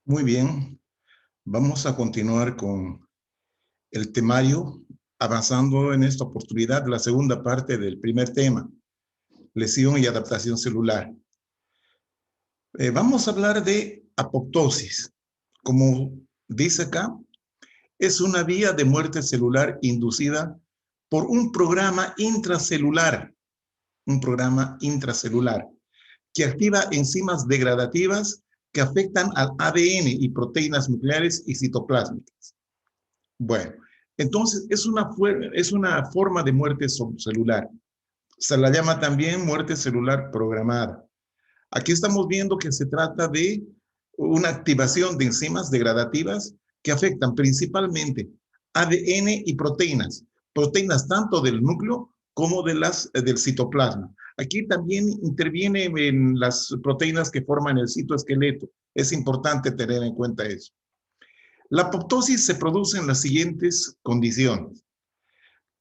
Muy bien, vamos a continuar con el temario, avanzando en esta oportunidad la segunda parte del primer tema, lesión y adaptación celular. Vamos a hablar de apoptosis. Como dice acá, es una vía de muerte celular inducida por un programa intracelular que activa enzimas degradativas que afectan al ADN y proteínas nucleares y citoplásmicas. Bueno, entonces es una forma de muerte celular. Se la llama también muerte celular programada. Aquí estamos viendo que se trata de una activación de enzimas degradativas que afectan principalmente ADN y proteínas tanto del núcleo como del citoplasma. Aquí también interviene en las proteínas que forman el citoesqueleto. Es importante tener en cuenta eso. La apoptosis se produce en las siguientes condiciones.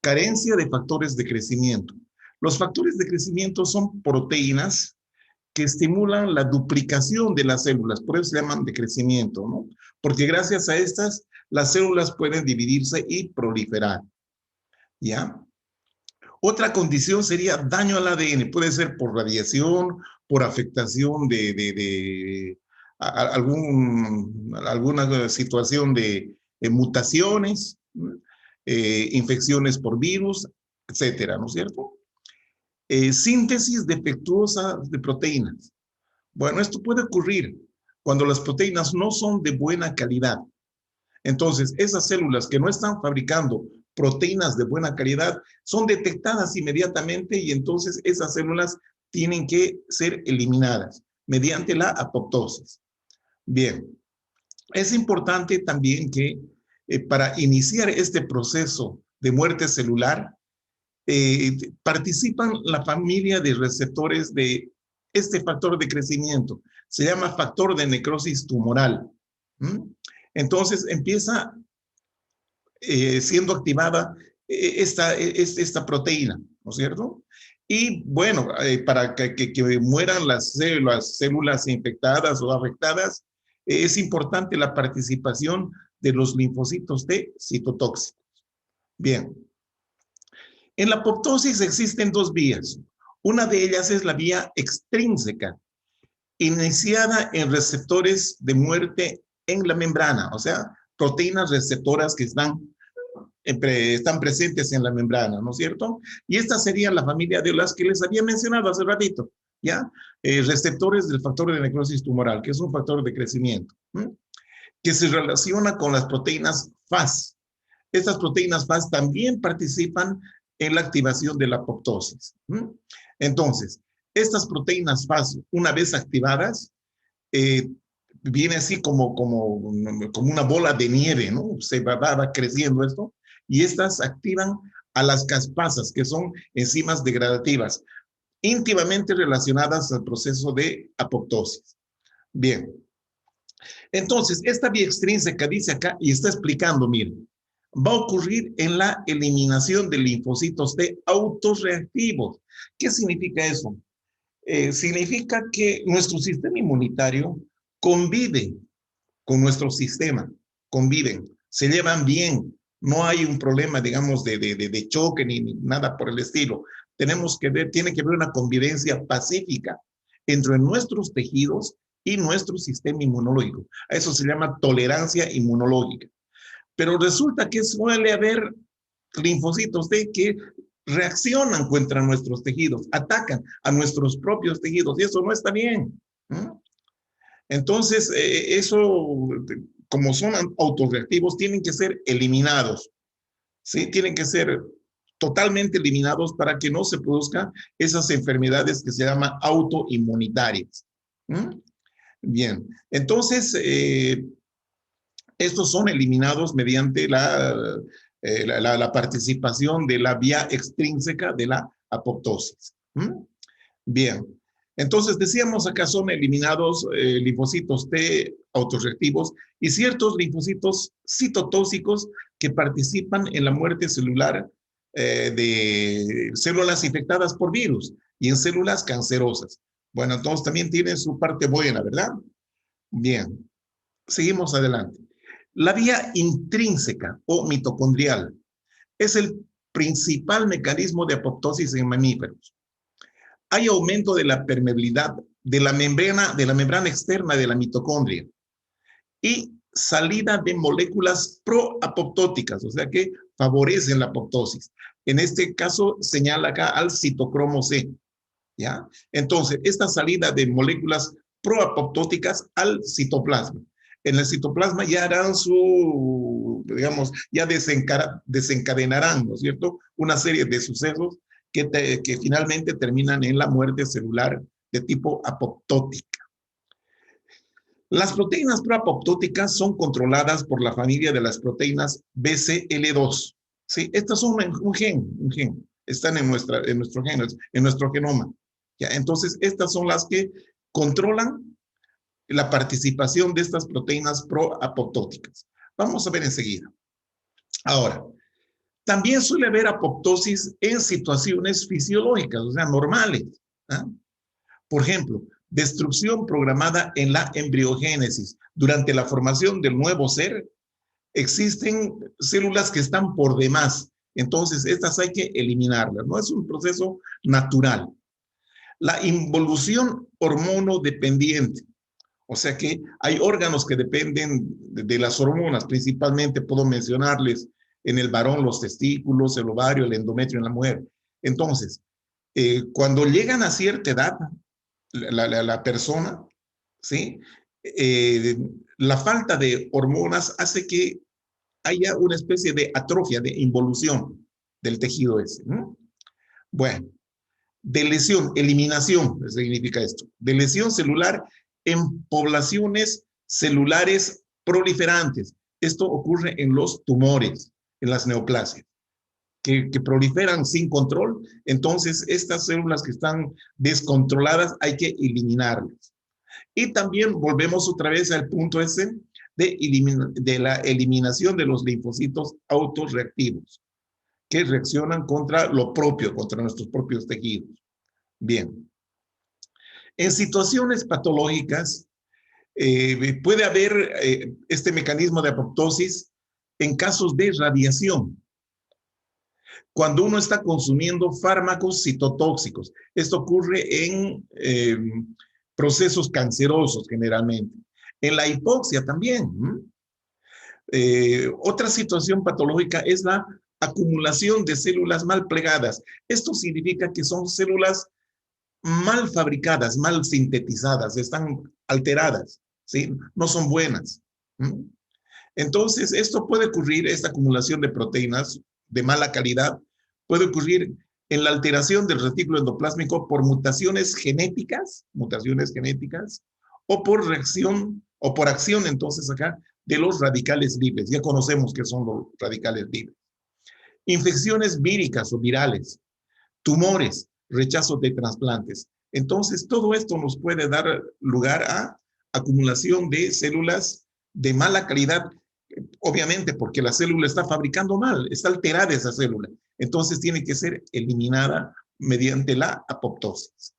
Carencia de factores de crecimiento. Los factores de crecimiento son proteínas que estimulan la duplicación de las células, por eso se llaman de crecimiento, ¿no? Porque gracias a estas, las células pueden dividirse y proliferar, ¿ya? Otra condición sería daño al ADN, puede ser por radiación, por afectación de alguna situación de mutaciones, infecciones por virus, etcétera, ¿no es cierto? Síntesis defectuosa de proteínas. Bueno, esto puede ocurrir cuando las proteínas no son de buena calidad. Entonces, esas células que no están fabricando proteínas de buena calidad son detectadas inmediatamente y entonces esas células tienen que ser eliminadas mediante la apoptosis. Bien, es importante también que para iniciar este proceso de muerte celular, participan la familia de receptores de este factor de crecimiento. Se llama factor de necrosis tumoral. Entonces empieza siendo activada esta proteína, ¿no es cierto? Y bueno, para que mueran las células infectadas o afectadas, es importante la participación de los linfocitos T citotóxicos. Bien. En la apoptosis existen dos vías. Una de ellas es la vía extrínseca, iniciada en receptores de muerte en la membrana, o sea, proteínas receptoras que están presentes en la membrana, ¿no es cierto? Y esta sería la familia de las que les había mencionado hace ratito, ¿ya? Receptores del factor de necrosis tumoral, que es un factor de crecimiento, que se relaciona con las proteínas FAS. Estas proteínas FAS también participan en la activación de la apoptosis. Entonces, estas proteínas FAS, una vez activadas, viene así como una bola de nieve, ¿no? Se va creciendo esto, y estas activan a las caspasas, que son enzimas degradativas, íntimamente relacionadas al proceso de apoptosis. Bien. Entonces, esta vía extrínseca dice acá, y está explicando, miren, va a ocurrir en la eliminación de linfocitos T autorreactivos. ¿Qué significa eso? Significa que nuestro sistema inmunitario convive con nuestro sistema, conviven, se llevan bien, no hay un problema, digamos, de choque ni nada por el estilo. Tiene que haber una convivencia pacífica entre nuestros tejidos y nuestro sistema inmunológico. A eso se llama tolerancia inmunológica. Pero resulta que suele haber linfocitos T que reaccionan contra nuestros tejidos, atacan a nuestros propios tejidos y eso no está bien. Entonces, eso, como son autorreactivos, tienen que ser eliminados, ¿sí? Tienen que ser totalmente eliminados para que no se produzcan esas enfermedades que se llaman autoinmunitarias. Bien, entonces, estos son eliminados mediante la participación de la vía extrínseca de la apoptosis. Bien, entonces decíamos acá son eliminados linfocitos T autorreactivos y ciertos linfocitos citotóxicos que participan en la muerte celular de células infectadas por virus y en células cancerosas. Bueno, entonces también tienen su parte buena, ¿verdad? Bien. Seguimos adelante. La vía intrínseca o mitocondrial es el principal mecanismo de apoptosis en mamíferos. Hay aumento de la permeabilidad de la membrana externa de la mitocondria y salida de moléculas proapoptóticas, o sea que favorecen la apoptosis. En este caso señala acá al citocromo C, ¿ya? Entonces, esta salida de moléculas proapoptóticas al citoplasma. En el citoplasma ya harán su, digamos, ya desencadenarán, ¿no es cierto?, una serie de sucesos que finalmente terminan en la muerte celular de tipo apoptótica. Las proteínas proapoptóticas son controladas por la familia de las proteínas BCL2. ¿Sí? Estas son un gen. Están en nuestro genoma. ¿Ya? Entonces, estas son las que controlan la participación de estas proteínas proapoptóticas. Vamos a ver enseguida. Ahora, también suele haber apoptosis en situaciones fisiológicas, o sea, normales. ¿Ah? Por ejemplo, destrucción programada en la embriogénesis. Durante la formación del nuevo ser, existen células que están por demás. Entonces, estas hay que eliminarlas. No es un proceso natural. La involución hormonodependiente. O sea que hay órganos que dependen de las hormonas. Principalmente puedo mencionarles en el varón los testículos, el ovario, el endometrio en la mujer. Entonces, cuando llegan a cierta edad, la persona, ¿sí? La falta de hormonas hace que haya una especie de atrofia, de involución del tejido ese, ¿no? Bueno, de lesión, eliminación, significa esto, de lesión celular en poblaciones celulares proliferantes. Esto ocurre en los tumores, en las neoplasias. Que proliferan sin control, entonces estas células que están descontroladas hay que eliminarlas. Y también volvemos otra vez al punto ese de la eliminación de los linfocitos autorreactivos, que reaccionan contra lo propio, contra nuestros propios tejidos. Bien. En situaciones patológicas, puede haber este mecanismo de apoptosis en casos de radiación. Cuando uno está consumiendo fármacos citotóxicos, esto ocurre en procesos cancerosos generalmente. En la hipoxia también. Otra situación patológica es la acumulación de células mal plegadas. Esto significa que son células mal fabricadas, mal sintetizadas, están alteradas, ¿sí? No son buenas. Entonces, esto puede ocurrir, esta acumulación de proteínas de mala calidad, puede ocurrir en la alteración del retículo endoplásmico por mutaciones genéticas, o por reacción, o por acción, entonces acá, de los radicales libres. Ya conocemos qué son los radicales libres. Infecciones víricas o virales, tumores, rechazo de trasplantes. Entonces, todo esto nos puede dar lugar a acumulación de células de mala calidad, obviamente porque la célula está fabricando mal, está alterada esa célula. Entonces, tiene que ser eliminada mediante la apoptosis.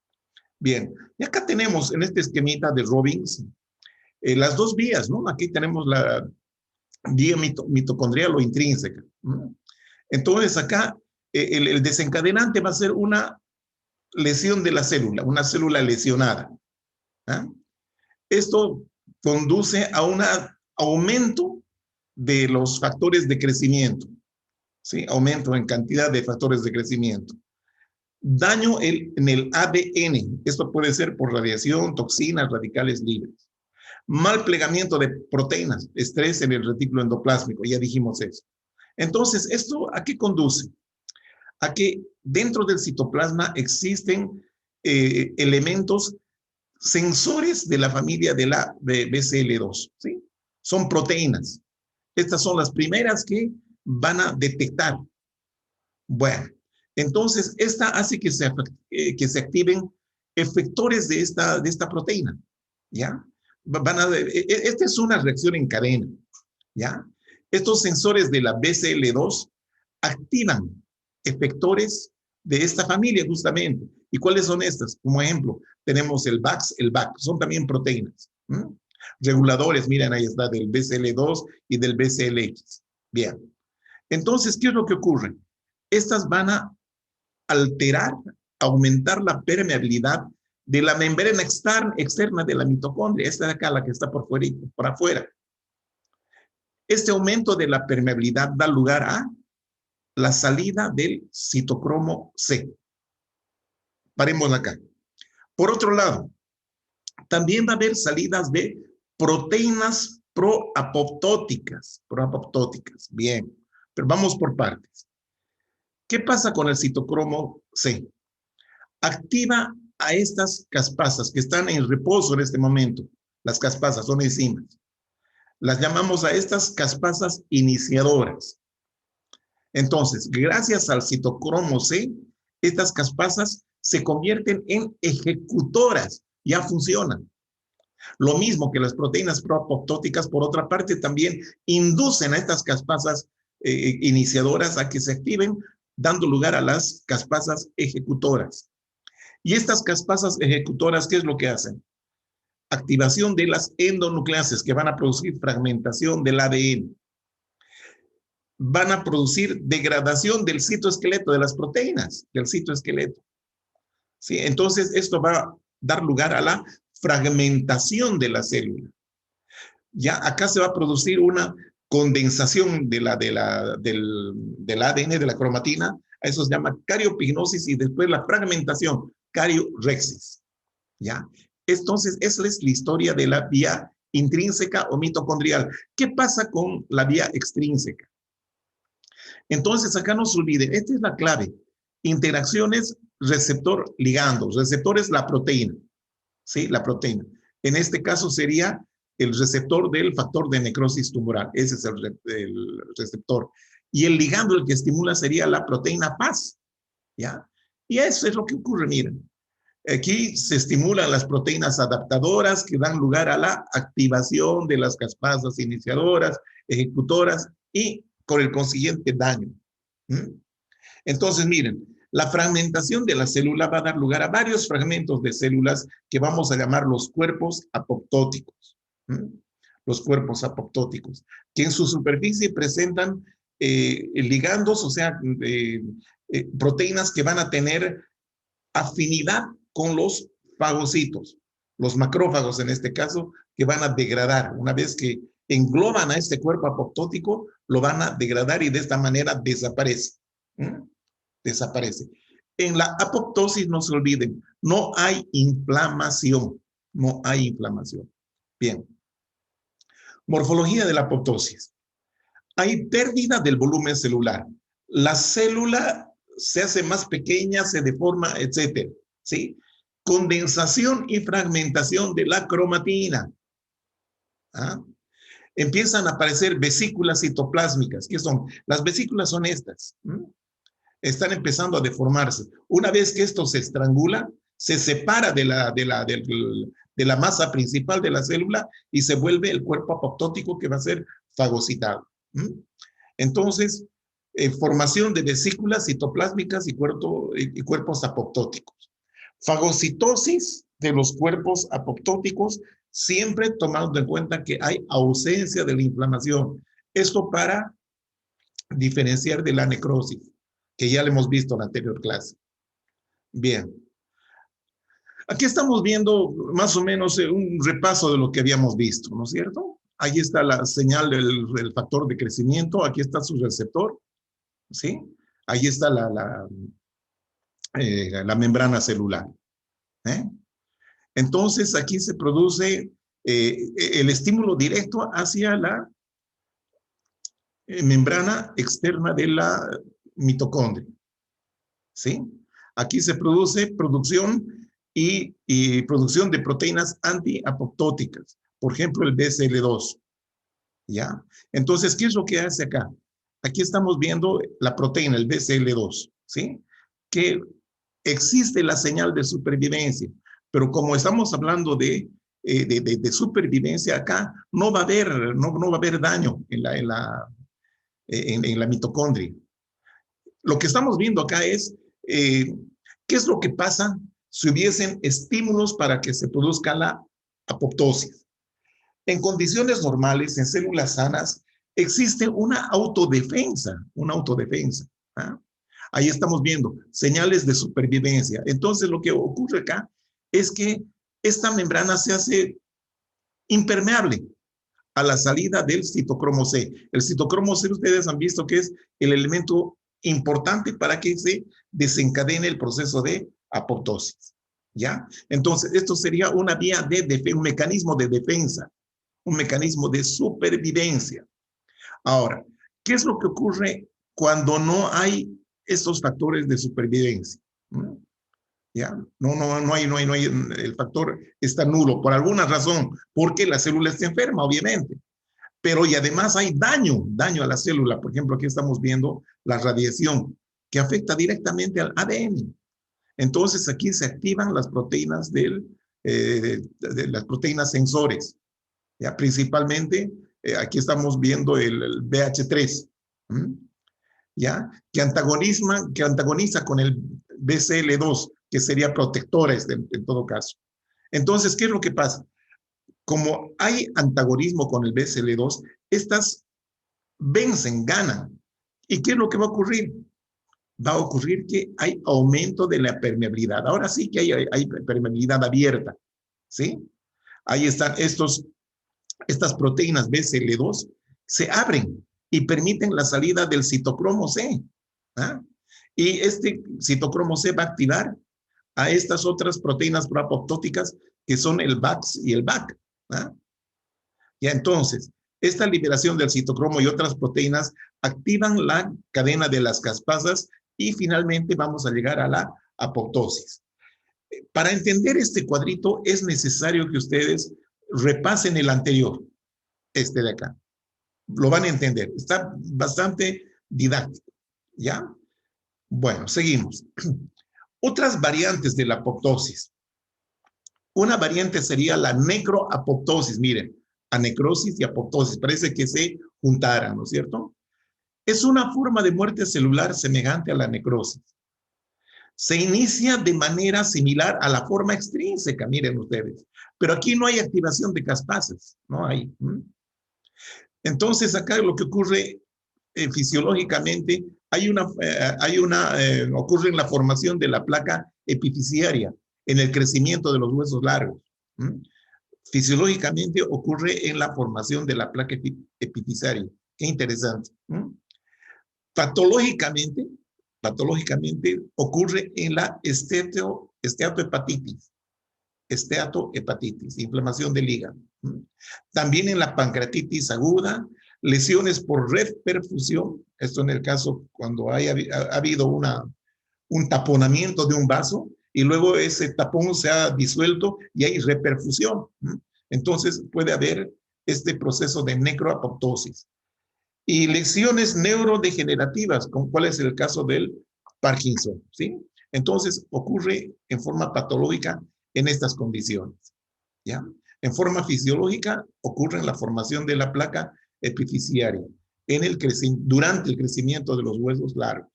Bien, y acá tenemos en este esquemita de Robbins las dos vías, ¿no? Aquí tenemos la vía mitocondrial o intrínseca. Entonces, acá el desencadenante va a ser una lesión de la célula, una célula lesionada. ¿Ah? Esto conduce a un aumento de los factores de crecimiento, ¿sí? Aumento en cantidad de factores de crecimiento. Daño en el ADN, esto puede ser por radiación, toxinas, radicales libres. Mal plegamiento de proteínas, estrés en el retículo endoplásmico, ya dijimos eso. Entonces, ¿esto a qué conduce? A que dentro del citoplasma existen elementos sensores de la familia de la BCL2, ¿sí? Son proteínas. Estas son las primeras que van a detectar. Bueno, entonces esta hace que se activen efectores de esta proteína, ¿ya? Esta es una reacción en cadena, ¿ya? Estos sensores de la BCL2 activan efectores de esta familia justamente. ¿Y cuáles son estas? Como ejemplo, tenemos el VAX, el BAC, son también proteínas. Reguladores, miren, ahí está, del BCL2 y del BCLX. Bien. Entonces, ¿qué es lo que ocurre? Estas van a alterar, aumentar la permeabilidad de la membrana externa de la mitocondria. Esta de acá, la que está por afuera. Este aumento de la permeabilidad da lugar a la salida del citocromo C. Paremos acá. Por otro lado, también va a haber salidas de proteínas proapoptóticas. Bien, pero vamos por partes. ¿Qué pasa con el citocromo C? Activa a estas caspasas que están en reposo en este momento. Las caspasas son enzimas. Las llamamos a estas caspasas iniciadoras. Entonces, gracias al citocromo C, estas caspasas se convierten en ejecutoras, ya funcionan. Lo mismo que las proteínas proapoptóticas, por otra parte, también inducen a estas caspasas iniciadoras a que se activen, dando lugar a las caspasas ejecutoras. Y estas caspasas ejecutoras, ¿qué es lo que hacen? Activación de las endonucleases que van a producir fragmentación del ADN. Van a producir degradación del citoesqueleto, de las proteínas del citoesqueleto. ¿Sí? Entonces, esto va a dar lugar a la fragmentación de la célula. Ya acá se va a producir una condensación del ADN, de la cromatina. A eso se llama cariopignosis y después la fragmentación, cariorexis. ¿Ya? Entonces, esa es la historia de la vía intrínseca o mitocondrial. ¿Qué pasa con la vía extrínseca? Entonces, acá no se olvide, esta es la clave. Interacciones receptor-ligando. Receptor es la proteína, ¿sí? La proteína. En este caso sería el receptor del factor de necrosis tumoral. Ese es el receptor. Y el ligando, el que estimula, sería la proteína Paz, ¿ya? Y eso es lo que ocurre, miren. Aquí se estimulan las proteínas adaptadoras que dan lugar a la activación de las caspasas iniciadoras, ejecutoras y con el consiguiente daño. Entonces, miren, la fragmentación de la célula va a dar lugar a varios fragmentos de células que vamos a llamar los cuerpos apoptóticos. Los cuerpos apoptóticos, que en su superficie presentan ligandos, o sea, proteínas que van a tener afinidad con los fagocitos, los macrófagos en este caso, que van a degradar. Una vez que engloban a este cuerpo apoptótico, lo van a degradar y de esta manera desaparece. Desaparece. En la apoptosis, no se olviden, no hay inflamación. No hay inflamación. Bien. Morfología de la apoptosis. Hay pérdida del volumen celular. La célula se hace más pequeña, se deforma, etcétera. ¿Sí? Condensación y fragmentación de la cromatina. ¿Ah? Empiezan a aparecer vesículas citoplásmicas. ¿Qué son? Las vesículas son estas. Están empezando a deformarse. Una vez que esto se estrangula, se separa de la masa principal de la célula y se vuelve el cuerpo apoptótico que va a ser fagocitado. Entonces, formación de vesículas citoplásmicas y cuerpos apoptóticos. Fagocitosis de los cuerpos apoptóticos, siempre tomando en cuenta que hay ausencia de la inflamación. Esto para diferenciar de la necrosis, que ya lo hemos visto en la anterior clase. Bien. Aquí estamos viendo más o menos un repaso de lo que habíamos visto, ¿no es cierto? Ahí está la señal del factor de crecimiento, aquí está su receptor, ¿sí? Ahí está la membrana celular. Entonces, aquí se produce el estímulo directo hacia la membrana externa de la mitocondria, ¿sí? Aquí se produce producción y producción de proteínas antiapoptóticas, por ejemplo, el BCL2, ¿ya? Entonces, ¿qué es lo que hace acá? Aquí estamos viendo la proteína, el BCL2, ¿sí? Que existe la señal de supervivencia, pero como estamos hablando de supervivencia acá, no va a haber daño en la mitocondria. Lo que estamos viendo acá es qué es lo que pasa si hubiesen estímulos para que se produzca la apoptosis. En condiciones normales, en células sanas, existe una autodefensa, ¿ah? Ahí estamos viendo señales de supervivencia. Entonces, lo que ocurre acá es que esta membrana se hace impermeable a la salida del citocromo C. El citocromo C, ustedes han visto que es el elemento importante para que se desencadene el proceso de apoptosis. ¿Ya? Entonces, esto sería una vía de un mecanismo de defensa, un mecanismo de supervivencia. Ahora, ¿qué es lo que ocurre cuando no hay estos factores de supervivencia? ¿Ya? No hay, el factor está nulo por alguna razón, porque la célula está enferma, obviamente. Pero y además hay daño a la célula. Por ejemplo, aquí estamos viendo la radiación que afecta directamente al ADN. Entonces aquí se activan las proteínas de las proteínas sensores. ¿Ya? Principalmente, aquí estamos viendo el BH3. ¿Ya? Que antagoniza con el BCL2, que sería protectora en todo caso. Entonces, ¿qué es lo que pasa? Como hay antagonismo con el BCL2, estas vencen, ganan. ¿Y qué es lo que va a ocurrir? Va a ocurrir que hay aumento de la permeabilidad. Ahora sí que hay permeabilidad abierta, ¿sí? Ahí están estas proteínas BCL2, se abren y permiten la salida del citocromo C. ¿Ah? Y este citocromo C va a activar a estas otras proteínas proapoptóticas que son el VAX y el VAC. ¿Ah? Ya entonces, esta liberación del citocromo y otras proteínas activan la cadena de las caspasas y finalmente vamos a llegar a la apoptosis. Para entender este cuadrito es necesario que ustedes repasen el anterior, este de acá. Lo van a entender. Está bastante didáctico. ¿Ya? Bueno, seguimos. Otras variantes de la apoptosis. Una variante sería la necroapoptosis. Miren, anecrosis y apoptosis. Parece que se juntaran, ¿no es cierto? Es una forma de muerte celular semejante a la necrosis. Se inicia de manera similar a la forma extrínseca, miren ustedes. Pero aquí no hay activación de caspasas, no hay. Entonces, acá lo que ocurre fisiológicamente, ocurre en la formación de la placa epifisiaria, en el crecimiento de los huesos largos. Fisiológicamente ocurre en la formación de la placa epifisiaria. Qué interesante. Patológicamente ocurre en la esteatohepatitis, inflamación del hígado. También en la pancreatitis aguda, lesiones por red perfusión, esto en el caso cuando ha habido un taponamiento de un vaso y luego ese tapón se ha disuelto y hay reperfusión. Entonces puede haber este proceso de necroapoptosis. Y lesiones neurodegenerativas, ¿cuál es el caso del Parkinson? ¿Sí? Entonces ocurre en forma patológica en estas condiciones. ¿Ya? En forma fisiológica ocurre en la formación de la placa epifisiaria durante el crecimiento de los huesos largos.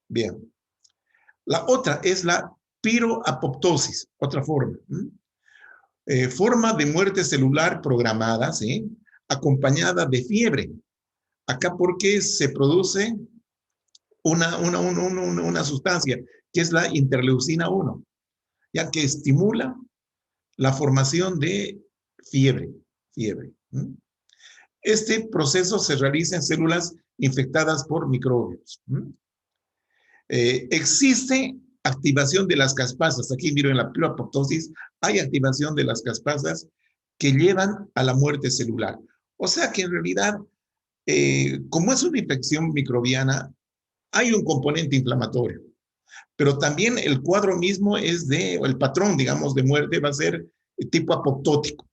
Bien. La otra es la piroapoptosis, otra forma. Forma de muerte celular programada, ¿sí? Acompañada de fiebre. Acá porque se produce una sustancia que es la interleucina 1, ya que estimula la formación de fiebre. Este proceso se realiza en células infectadas por microbios. Existe activación de las caspasas. Aquí miren en la piroapoptosis hay activación de las caspasas que llevan a la muerte celular. O sea que en realidad, como es una infección microbiana, hay un componente inflamatorio. Pero también el cuadro mismo o el patrón, digamos, de muerte va a ser tipo apoptótico.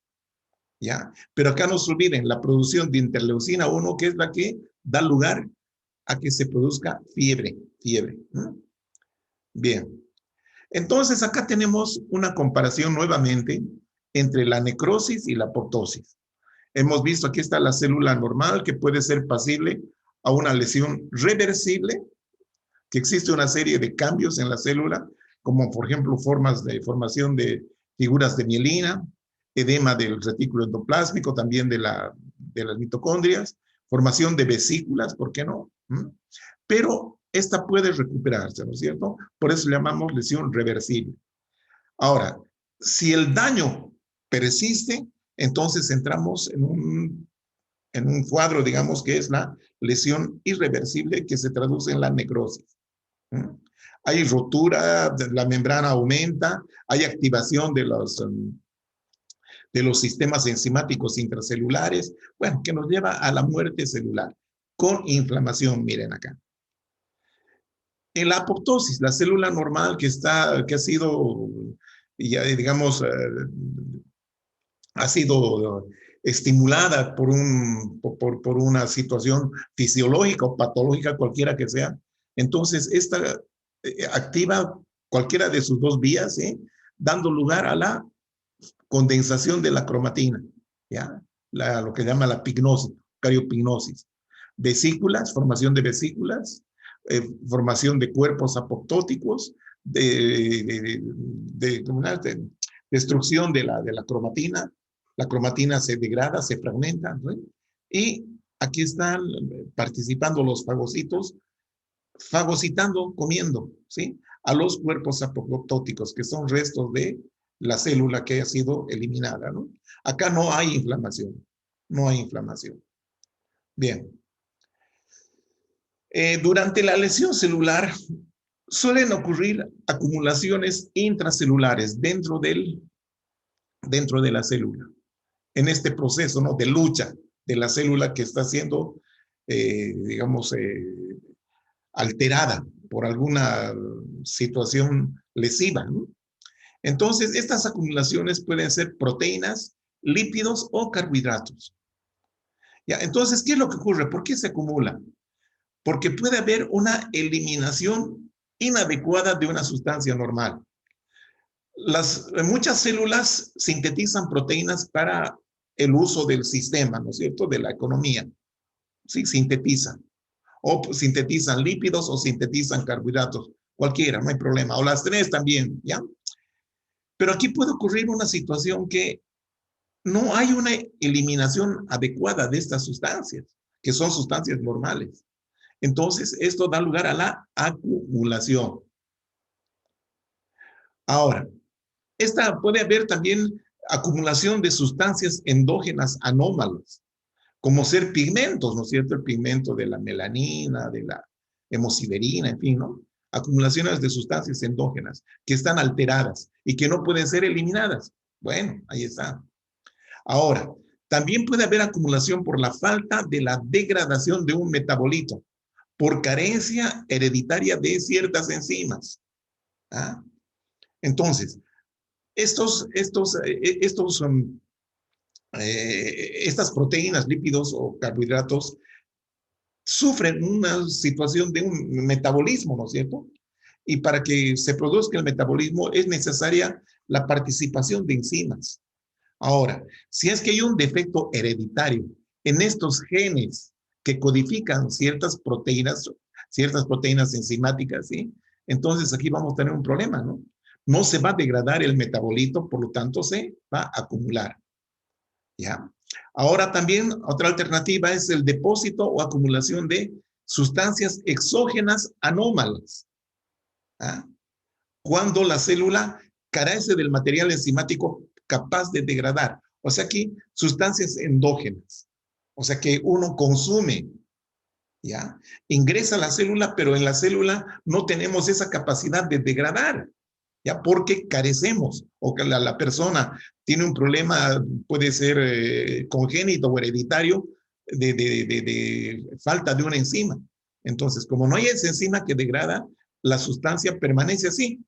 ¿Ya? Pero acá no se olviden la producción de interleucina 1, que es la que da lugar a que se produzca fiebre. Bien. Entonces, acá tenemos una comparación nuevamente entre la necrosis y la apoptosis. Hemos visto, aquí está la célula normal que puede ser pasible a una lesión reversible, que existe una serie de cambios en la célula, como por ejemplo formas de formación de figuras de mielina, edema del retículo endoplásmico, también de las mitocondrias, formación de vesículas, ¿por qué no? Pero esta puede recuperarse, ¿no es cierto? Por eso le llamamos lesión reversible. Ahora, si el daño persiste, entonces entramos en un cuadro, digamos, que es la lesión irreversible, que se traduce en la necrosis. Hay rotura, la membrana aumenta, hay activación de los sistemas enzimáticos intracelulares, bueno, que nos lleva a la muerte celular con inflamación, miren acá. En la apoptosis, la célula normal que ha sido, ya digamos, ha sido estimulada por una situación fisiológica o patológica, cualquiera que sea, entonces esta activa cualquiera de sus dos vías, dando lugar a la condensación de la cromatina, ¿ya? Lo que llama la pignosis, cariopignosis. Vesículas, formación de vesículas, formación de cuerpos apoptóticos, destrucción de la cromatina. La cromatina se degrada, se fragmenta, ¿no? Y aquí están participando los fagocitos, fagocitando, comiendo, ¿sí? A los cuerpos apoptóticos, que son restos de la célula que ha sido eliminada, ¿no? Acá no hay inflamación, no hay inflamación. Bien. Durante la lesión celular suelen ocurrir acumulaciones intracelulares dentro de la célula. En este proceso, ¿no?, de lucha de la célula que está siendo, digamos, alterada por alguna situación lesiva, ¿no? Entonces, estas acumulaciones pueden ser proteínas, lípidos o carbohidratos. ¿Ya? Entonces, ¿qué es lo que ocurre? ¿Por qué se acumula? Porque puede haber una eliminación inadecuada de una sustancia normal. Muchas células sintetizan proteínas para el uso del sistema, ¿no es cierto?, de la economía. Sí, sintetizan. O sintetizan lípidos o sintetizan carbohidratos. Cualquiera, no hay problema. O las tres también, ¿ya? Pero aquí puede ocurrir una situación que no hay una eliminación adecuada de estas sustancias, que son sustancias normales. Entonces, esto da lugar a la acumulación. Ahora, puede haber también acumulación de sustancias endógenas anómalas, como ser pigmentos, ¿no es cierto? El pigmento de la melanina, de la hemosiderina, en fin, ¿no? Acumulaciones de sustancias endógenas que están alteradas y que no pueden ser eliminadas. Bueno, ahí está. Ahora, también puede haber acumulación por la falta de la degradación de un metabolito, por carencia hereditaria de ciertas enzimas. ¿Ah? Entonces, estas proteínas, lípidos o carbohidratos sufren una situación de un metabolismo, ¿no es cierto? Y para que se produzca el metabolismo es necesaria la participación de enzimas. Ahora, si es que hay un defecto hereditario en estos genes que codifican ciertas proteínas enzimáticas, ¿sí? Entonces aquí vamos a tener un problema, ¿no? No se va a degradar el metabolito, por lo tanto se va a acumular, ¿ya? Ahora también otra alternativa es el depósito o acumulación de sustancias exógenas anómalas, ¿ah? Cuando la célula carece del material enzimático capaz de degradar. O sea, aquí sustancias endógenas. O sea, que uno consume, ¿ya? Ingresa a la célula, pero en la célula no tenemos esa capacidad de degradar, ¿ya? Porque carecemos, o que la persona tiene un problema, puede ser congénito o hereditario, de falta de una enzima. Entonces, como no hay esa enzima que degrada, la sustancia permanece así,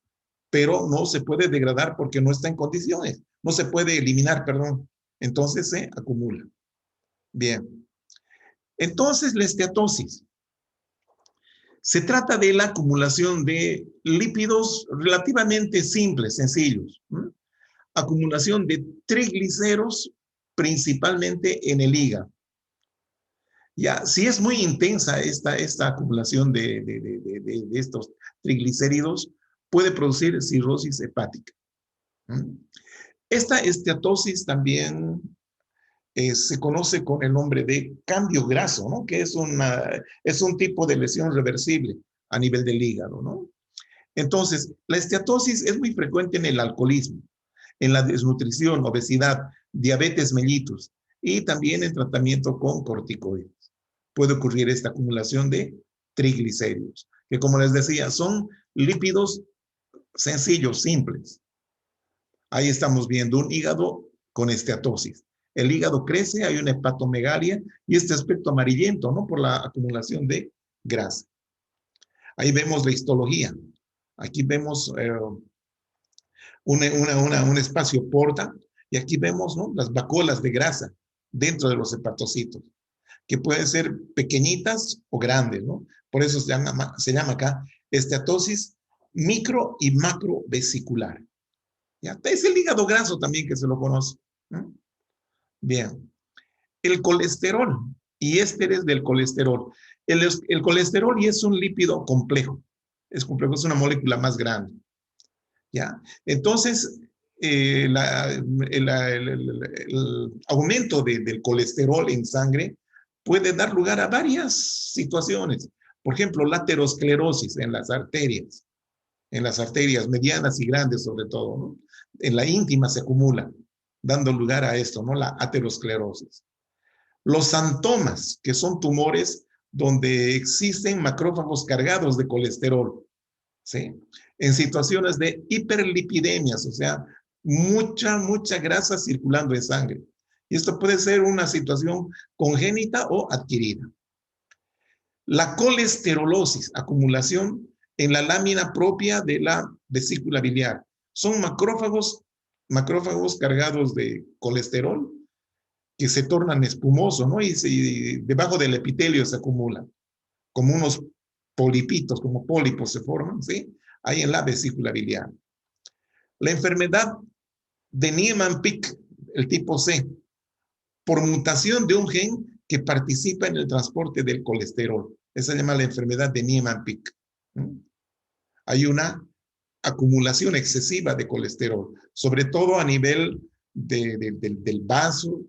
pero no se puede degradar porque no está en condiciones, no se puede eliminar, perdón. Entonces se acumula. Bien. Entonces, la esteatosis. Se trata de la acumulación de lípidos relativamente simples, sencillos. Acumulación de triglicéridos, principalmente en el hígado. Ya, si es muy intensa esta acumulación de estos triglicéridos, puede producir cirrosis hepática. Esta esteatosis también se conoce con el nombre de cambio graso, ¿no? Que es un tipo de lesión reversible a nivel del hígado, ¿no? Entonces, la esteatosis es muy frecuente en el alcoholismo, en la desnutrición, obesidad, diabetes mellitus y también en tratamiento con corticoides. Puede ocurrir esta acumulación de triglicéridos, que como les decía, son lípidos sencillos, simples. Ahí estamos viendo un hígado con esteatosis. El hígado crece, hay una hepatomegalia y este aspecto amarillento, ¿no? Por la acumulación de grasa. Ahí vemos la histología. Aquí vemos un espacio porta y aquí vemos, ¿no? Las vacuolas de grasa dentro de los hepatocitos, que pueden ser pequeñitas o grandes, ¿no? Por eso se llama acá esteatosis micro y macrovesicular. ¿Ya? Es el hígado graso también que se lo conoce. ¿No? Bien. El colesterol y ésteres del colesterol. El colesterol y es un lípido complejo. Es complejo, es una molécula más grande. ¿Ya? Entonces, el aumento del colesterol en sangre puede dar lugar a varias situaciones. Por ejemplo, la aterosclerosis en las arterias medianas y grandes sobre todo, ¿no? En la íntima se acumula, dando lugar a esto, ¿no? La aterosclerosis. Los santomas, que son tumores donde existen macrófagos cargados de colesterol, ¿sí? En situaciones de hiperlipidemias, o sea, mucha grasa circulando en sangre. Y esto puede ser una situación congénita o adquirida. La colesterolosis, acumulación en la lámina propia de la vesícula biliar. Son macrófagos cargados de colesterol que se tornan espumosos, ¿no? Y debajo del epitelio se acumulan, como unos polipitos, como pólipos se forman, ¿sí? Ahí en la vesícula biliar. La enfermedad de Niemann-Pick, el tipo C, por mutación de un gen que participa en el transporte del colesterol. Esa se llama la enfermedad de Niemann-Pick. Hay una acumulación excesiva de colesterol, sobre todo a nivel del vaso,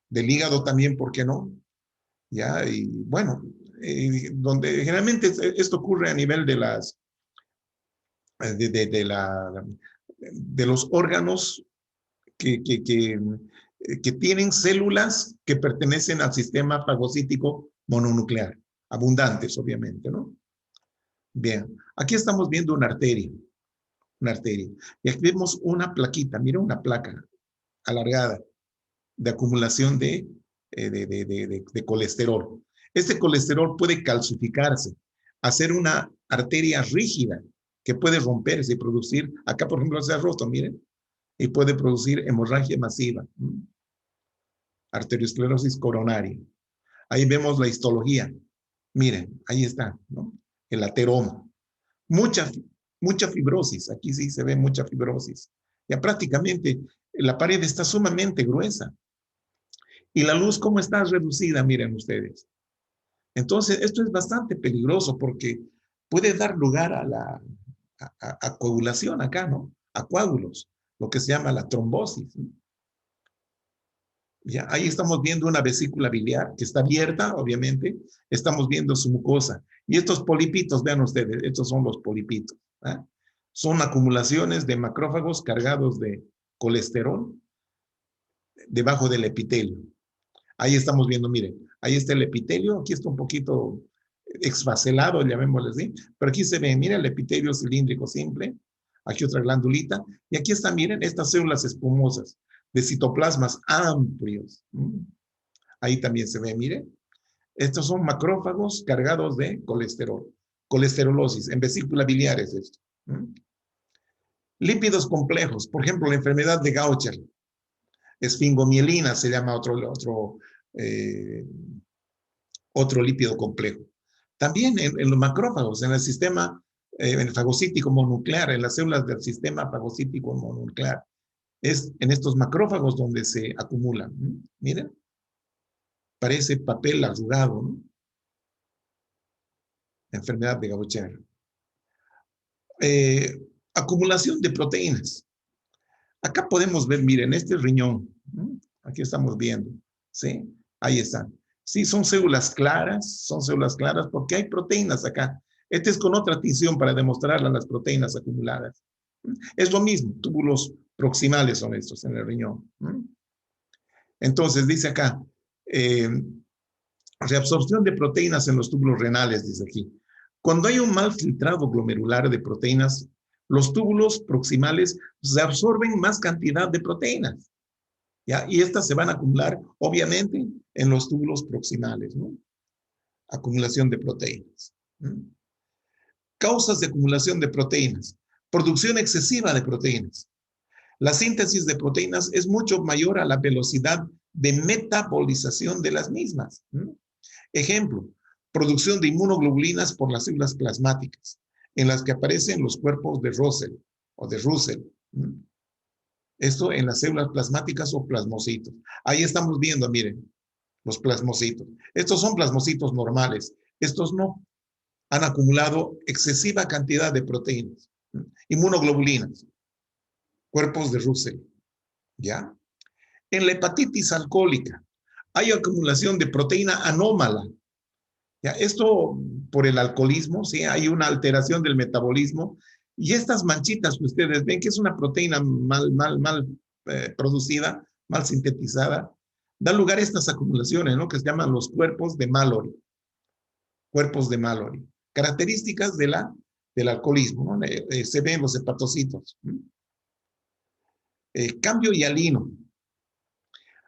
del hígado también, ¿por qué no? ¿Ya? Y bueno, donde generalmente esto ocurre a nivel de los órganos que tienen células que pertenecen al sistema fagocítico mononuclear, abundantes obviamente, ¿no? Bien, aquí estamos viendo una arteria, y aquí vemos una plaquita, mira una placa alargada de acumulación de colesterol. Este colesterol puede calcificarse, hacer una arteria rígida que puede romperse y producir, acá por ejemplo se ha roto, miren, y puede producir hemorragia masiva, arteriosclerosis coronaria. Ahí vemos la histología. Miren, ahí está, ¿no? El ateroma. Mucha, mucha fibrosis. Aquí sí se ve mucha fibrosis. Ya prácticamente la pared está sumamente gruesa. Y la luz, ¿cómo está reducida? Miren ustedes. Entonces, esto es bastante peligroso porque puede dar lugar a coagulación acá, ¿no? A coágulos, lo que se llama la trombosis, ¿no? Ya, ahí estamos viendo una vesícula biliar que está abierta, obviamente. Estamos viendo su mucosa. Y estos polipitos, vean ustedes, estos son los polipitos. ¿Eh? Son acumulaciones de macrófagos cargados de colesterol debajo del epitelio. Ahí estamos viendo, miren, ahí está el epitelio, aquí está un poquito exfaselado, llamémosle así, pero aquí se ve, mira el epitelio cilíndrico simple, aquí otra glandulita, y aquí están, miren, estas células espumosas de citoplasmas amplios. Ahí también se ve, miren, estos son macrófagos cargados de colesterol, colesterolosis, en vesícula biliar es esto. Lípidos complejos, por ejemplo, la enfermedad de Gaucher, esfingomielina se llama eh, otro lípido complejo. También en los macrófagos, en el sistema en el fagocítico mononuclear, en las células del sistema fagocítico mononuclear. Es en estos macrófagos donde se acumulan. Miren, parece papel arrugado, ¿no? Enfermedad de Gaucher. Acumulación de proteínas. Acá podemos ver, miren, este riñón. Aquí estamos viendo, ¿sí? Ahí están. Sí, son células claras porque hay proteínas acá. Este es con otra tinción para demostrarle las proteínas acumuladas. Es lo mismo, túbulos proximales son estos en el riñón. Entonces, dice acá, reabsorción de proteínas en los túbulos renales, dice aquí. Cuando hay un mal filtrado glomerular de proteínas, los túbulos proximales se absorben más cantidad de proteínas, ¿ya? Y estas se van a acumular, obviamente, en los túbulos proximales, ¿no? Acumulación de proteínas. Causas de acumulación de proteínas. Producción excesiva de proteínas. La síntesis de proteínas es mucho mayor a la velocidad de metabolización de las mismas. Ejemplo, producción de inmunoglobulinas por las células plasmáticas, en las que aparecen los cuerpos de Russell o de Russell. Esto en las células plasmáticas o plasmocitos. Ahí estamos viendo, miren, los plasmocitos. Estos son plasmocitos normales. Estos no. Han acumulado excesiva cantidad de proteínas. Inmunoglobulinas. Cuerpos de Russell. ¿Ya? En la hepatitis alcohólica hay acumulación de proteína anómala. ¿Ya? Esto por el alcoholismo, ¿sí? Hay una alteración del metabolismo y estas manchitas que ustedes ven, que es una proteína mal producida, mal sintetizada, da lugar a estas acumulaciones, ¿no? Que se llaman los cuerpos de Mallory. Cuerpos de Mallory. Características del alcoholismo, ¿no? Se ven los hepatocitos. Cambio hialino.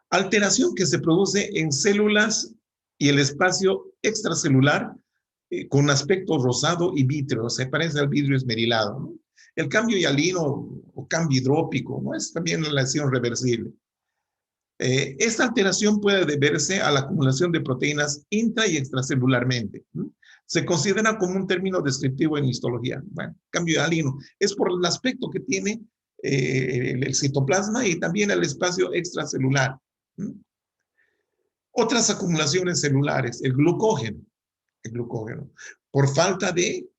Alteración que se produce en células y el espacio extracelular con aspecto rosado y vítreo, se parece al vidrio esmerilado, ¿no? El cambio hialino o cambio hidrópico, ¿no? Es también una lesión reversible. Esta alteración puede deberse a la acumulación de proteínas intra y extracelularmente. Se considera como un término descriptivo en histología. Bueno, cambio hialino es por el aspecto que tiene el citoplasma y también el espacio extracelular. Otras acumulaciones celulares, el glucógeno, por falta de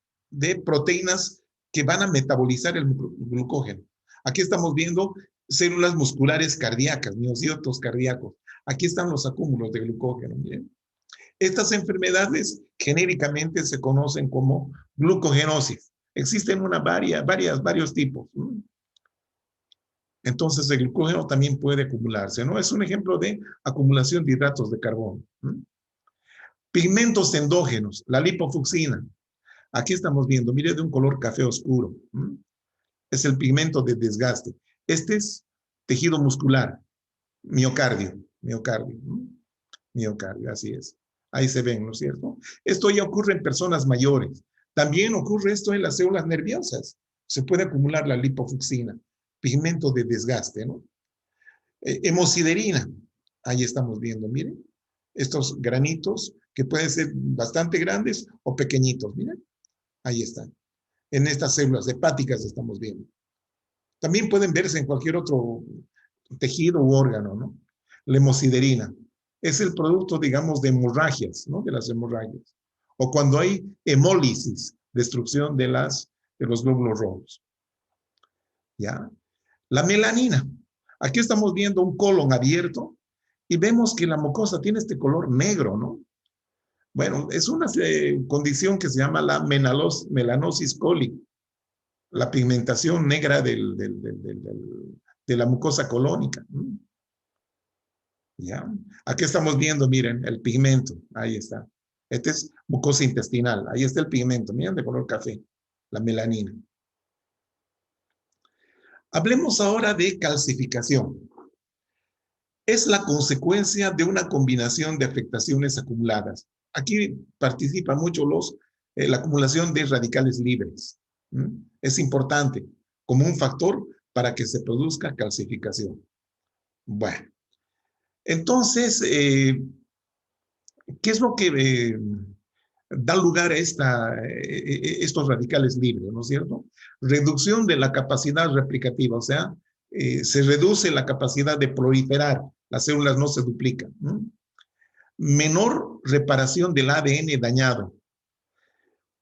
proteínas que van a metabolizar el glucógeno. Aquí estamos viendo células musculares cardíacas, miocitos cardíacos. Aquí están los acúmulos de glucógeno. Miren. Estas enfermedades genéricamente se conocen como glucogenosis. Existen varios tipos. Entonces el glucógeno también puede acumularse, ¿no? Es un ejemplo de acumulación de hidratos de carbono. Pigmentos endógenos, la lipofucsina. Aquí estamos viendo, mire, de un color café oscuro. Es el pigmento de desgaste. Este es tejido muscular, miocardio, así es. Ahí se ven, ¿no es cierto? Esto ya ocurre en personas mayores. También ocurre esto en las células nerviosas. Se puede acumular la lipofucsina, pigmento de desgaste, ¿no? Hemosiderina, ahí estamos viendo, miren, estos granitos que pueden ser bastante grandes o pequeñitos, miren, ahí están. En estas células hepáticas estamos viendo. También pueden verse en cualquier otro tejido u órgano, ¿no? La hemosiderina es el producto, digamos, de hemorragias, ¿no? De las hemorragias. O cuando hay hemólisis, destrucción de los glóbulos rojos. ¿Ya? La melanina. Aquí estamos viendo un colon abierto y vemos que la mucosa tiene este color negro, ¿no? Bueno, es una condición que se llama la melanosis coli, la pigmentación negra de la mucosa colónica. ¿Ya? Aquí estamos viendo, miren, el pigmento, ahí está. Este es mucosa intestinal, ahí está el pigmento, miren, de color café, la melanina. Hablemos ahora de calcificación. Es la consecuencia de una combinación de afectaciones acumuladas. Aquí participa mucho la acumulación de radicales libres. Es importante como un factor para que se produzca calcificación. Bueno, entonces, ¿qué es lo que da lugar a estos radicales libres, ¿no es cierto? Reducción de la capacidad replicativa, o sea, se reduce la capacidad de proliferar, las células no se duplican. Menor reparación del ADN dañado.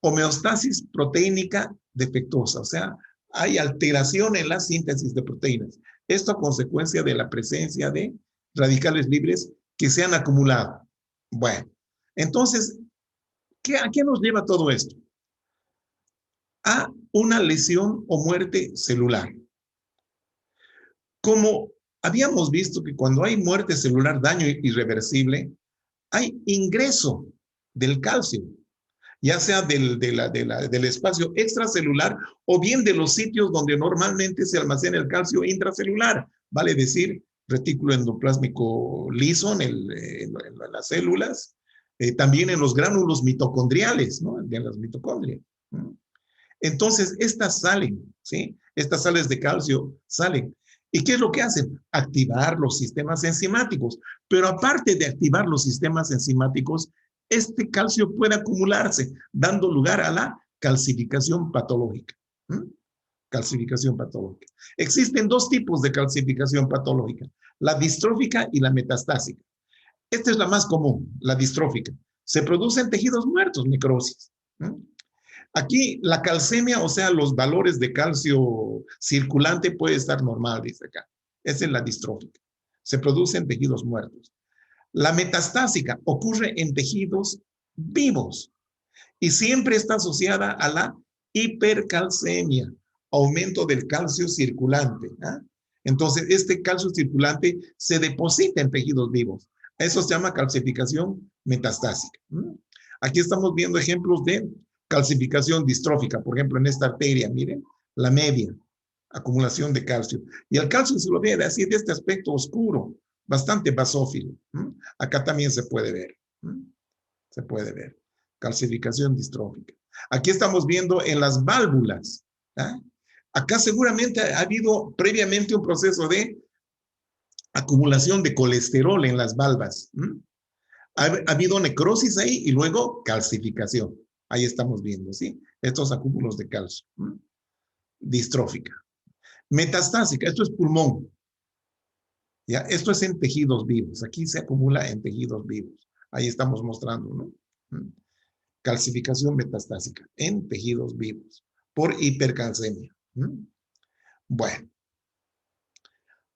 Homeostasis proteínica defectuosa, o sea, hay alteración en la síntesis de proteínas. Esto a consecuencia de la presencia de radicales libres que se han acumulado. Bueno, entonces, ¿a qué nos lleva todo esto? A una lesión o muerte celular. Como habíamos visto que cuando hay muerte celular, daño irreversible, hay ingreso del calcio, ya sea del espacio extracelular o bien de los sitios donde normalmente se almacena el calcio intracelular, vale decir, retículo endoplásmico liso en las células, también en los gránulos mitocondriales, ¿no? De las mitocondrias. Entonces, estas salen, ¿sí? Estas sales de calcio salen. ¿Y qué es lo que hacen? Activar los sistemas enzimáticos. Pero aparte de activar los sistemas enzimáticos, este calcio puede acumularse, dando lugar a la calcificación patológica. Calcificación patológica. Existen dos tipos de calcificación patológica, la distrófica y la metastásica. Esta es la más común, la distrófica. Se produce en tejidos muertos, necrosis. Aquí la calcemia, o sea, los valores de calcio circulante puede estar normal, dice acá. Esa es la distrófica. Se produce en tejidos muertos. La metastásica ocurre en tejidos vivos y siempre está asociada a la hipercalcemia, aumento del calcio circulante. Entonces, este calcio circulante se deposita en tejidos vivos. Eso se llama calcificación metastásica. Aquí estamos viendo ejemplos de calcificación distrófica, por ejemplo, en esta arteria, miren, la media, acumulación de calcio. Y el calcio se lo ve así de este aspecto oscuro, bastante basófilo. Acá también se puede ver. Se puede ver. Calcificación distrófica. Aquí estamos viendo en las válvulas. Acá seguramente ha habido previamente un proceso de acumulación de colesterol en las valvas. Ha habido necrosis ahí y luego calcificación. Ahí estamos viendo, ¿sí? Estos acúmulos de calcio. Distrófica. Metastásica, esto es pulmón. ¿Ya? Esto es en tejidos vivos. Aquí se acumula en tejidos vivos. Ahí estamos mostrando, ¿no? Calcificación metastásica en tejidos vivos por hipercalcemia. Bueno.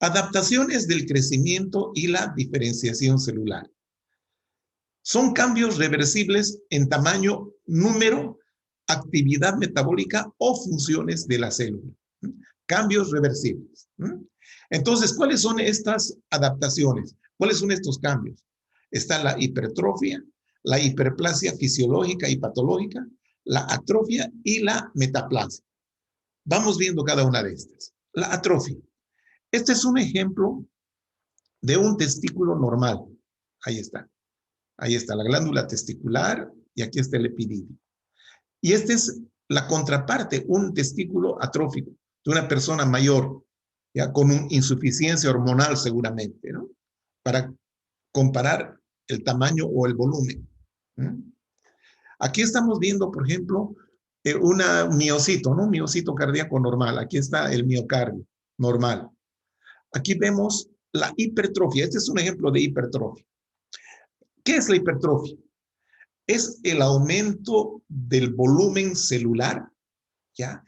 Adaptaciones del crecimiento y la diferenciación celular. Son cambios reversibles en tamaño, número, actividad metabólica o funciones de la célula. Cambios reversibles. Entonces, ¿cuáles son estas adaptaciones? ¿Cuáles son estos cambios? Está la hipertrofia, la hiperplasia fisiológica y patológica, la atrofia y la metaplasia. Vamos viendo cada una de estas. La atrofia. Este es un ejemplo de un testículo normal. Ahí está. Ahí está la glándula testicular y aquí está el epididio. Y esta es la contraparte, un testículo atrófico de una persona mayor, ya con una insuficiencia hormonal seguramente, ¿no? Para comparar el tamaño o el volumen. Aquí estamos viendo, por ejemplo, un miocito, ¿no? Un miocito cardíaco normal. Aquí está el miocardio normal. Aquí vemos la hipertrofia. Este es un ejemplo de hipertrofia. ¿Qué es la hipertrofia? Es el aumento del volumen celular, ¿ya?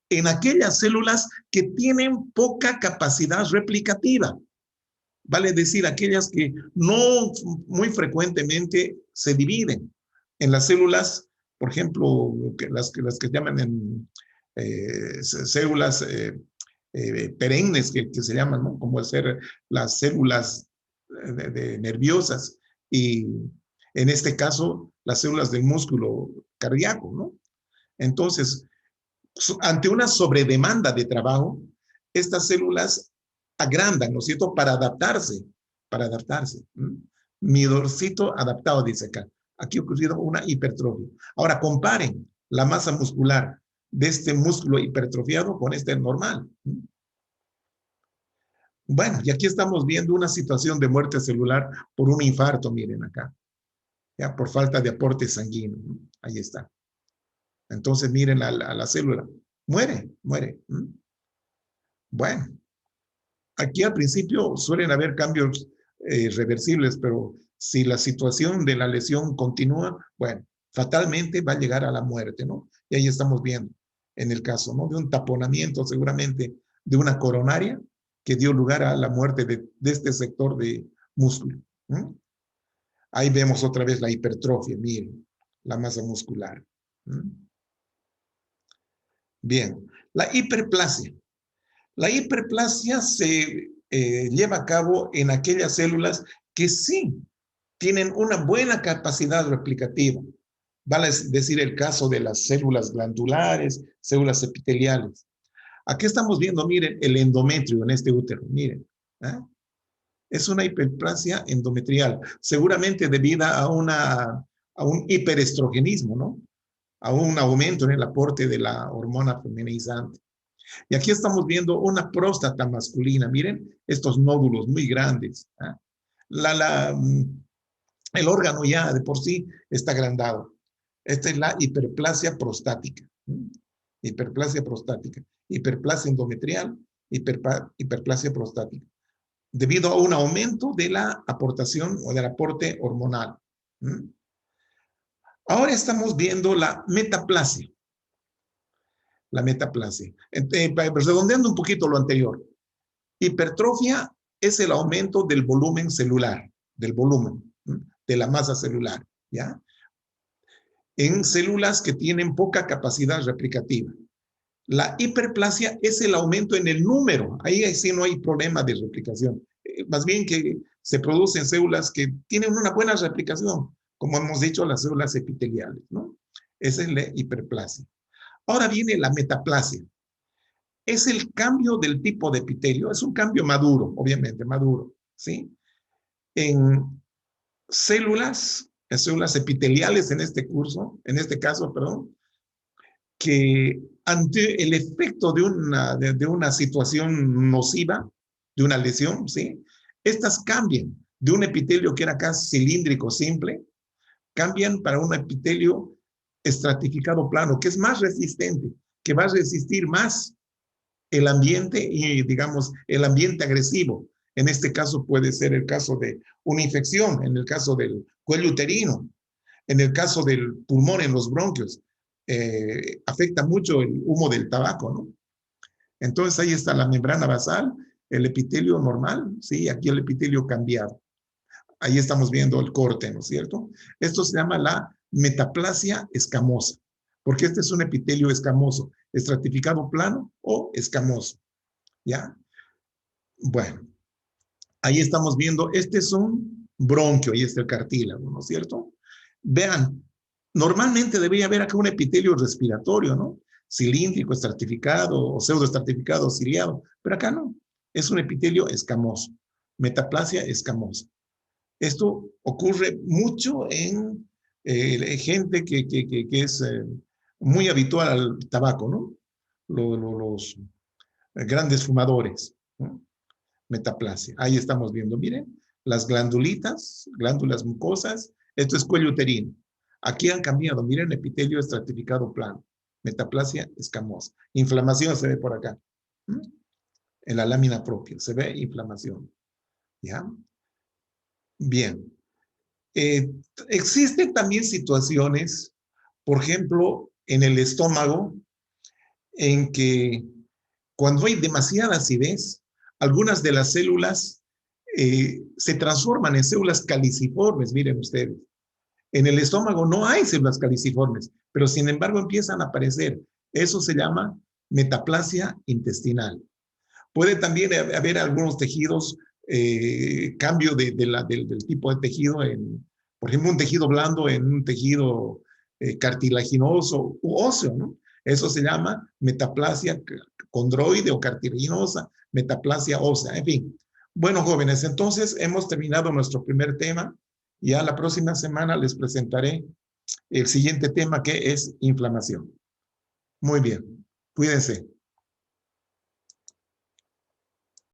En aquellas células que tienen poca capacidad replicativa. Vale decir, aquellas que no muy frecuentemente se dividen. En las células, por ejemplo, las que llaman en células perennes, que se llaman, ¿no? Como ser las células nerviosas y en este caso las células del músculo cardíaco, ¿no? Entonces, ante una sobredemanda de trabajo, estas células agrandan, ¿no es cierto?, para adaptarse, para adaptarse. Midorcito adaptado, dice acá. Aquí ha ocurrido una hipertrofia. Ahora, comparen la masa muscular de este músculo hipertrofiado con este normal. Bueno, y aquí estamos viendo una situación de muerte celular por un infarto, miren acá, ya por falta de aporte sanguíneo. Ahí está. Entonces, miren a la célula. Muere. Bueno, aquí al principio suelen haber cambios reversibles, pero si la situación de la lesión continúa, bueno, fatalmente va a llegar a la muerte, ¿no? Y ahí estamos viendo en el caso, ¿no? De un taponamiento seguramente de una coronaria que dio lugar a la muerte de este sector de músculo. ¿Mm? Ahí vemos otra vez la hipertrofia, miren, la masa muscular. ¿Mm? Bien, la hiperplasia. La hiperplasia se lleva a cabo en aquellas células que sí tienen una buena capacidad replicativa. Vale decir el caso de las células glandulares, células epiteliales. Aquí estamos viendo, miren, el endometrio en este útero, miren. ¿Eh? Es una hiperplasia endometrial, seguramente debida a un hiperestrogenismo, ¿no? A un aumento en el aporte de la hormona feminizante. Y aquí estamos viendo una próstata masculina, miren, estos nódulos muy grandes. ¿Eh? El órgano ya de por sí está agrandado. Esta es la hiperplasia prostática. Hiperplasia prostática, hiperplasia endometrial, hiperplasia prostática, debido a un aumento de la aportación o del aporte hormonal. Ahora estamos viendo la metaplasia. La metaplasia. Redondeando un poquito lo anterior. Hipertrofia es el aumento del volumen celular, del volumen, de la masa celular, ¿ya? En células que tienen poca capacidad replicativa. La hiperplasia es el aumento en el número. Ahí sí no hay problema de replicación. Más bien que se producen células que tienen una buena replicación, como hemos dicho, las células epiteliales, ¿no? Esa es la hiperplasia. Ahora viene la metaplasia. Es el cambio del tipo de epitelio. Es un cambio maduro, obviamente, maduro, ¿sí? En células epiteliales en este caso, perdón, que ante el efecto de una situación nociva, de una lesión, ¿sí? Estas cambian de un epitelio que era casi cilíndrico simple, cambian para un epitelio estratificado plano, que es más resistente, que va a resistir más el ambiente y, digamos, el ambiente agresivo. En este caso puede ser el caso de una infección, en el caso del cuello uterino, en el caso del pulmón, en los bronquios. Afecta mucho el humo del tabaco, ¿no? Entonces ahí está la membrana basal, el epitelio normal, ¿sí? Aquí el epitelio cambiado. Ahí estamos viendo el corte, ¿no es cierto? Esto se llama la metaplasia escamosa, porque este es un epitelio escamoso, estratificado plano o escamoso, ¿ya? Bueno, ahí estamos viendo, este es un bronquio, ahí está el cartílago, ¿no es cierto? Vean, normalmente debería haber acá un epitelio respiratorio, ¿no? Cilíndrico, estratificado o pseudoestratificado, ciliado, pero acá no, es un epitelio escamoso, metaplasia escamosa. Esto ocurre mucho en gente que es muy habitual al tabaco, ¿no? Los grandes fumadores, ¿no? Metaplasia. Ahí estamos viendo, miren, las glandulitas, glándulas mucosas, esto es cuello uterino. Aquí han cambiado, miren, epitelio estratificado plano, metaplasia escamosa. Inflamación se ve por acá, ¿Mm? En la lámina propia, se ve inflamación, ¿ya? Bien. Existen también situaciones, por ejemplo, en el estómago, en que cuando hay demasiada acidez, algunas de las células se transforman en células caliciformes, miren ustedes. En el estómago no hay células caliciformes, pero sin embargo empiezan a aparecer. Eso se llama metaplasia intestinal. Puede también haber algunos tejidos, cambio del tipo de tejido, por ejemplo, un tejido blando en un tejido cartilaginoso u óseo, ¿no? Eso se llama metaplasia condroide o cartilaginosa, metaplasia ósea, en fin. Bueno, jóvenes, entonces hemos terminado nuestro primer tema. Ya la próxima semana les presentaré el siguiente tema, que es inflamación. Muy bien, cuídense.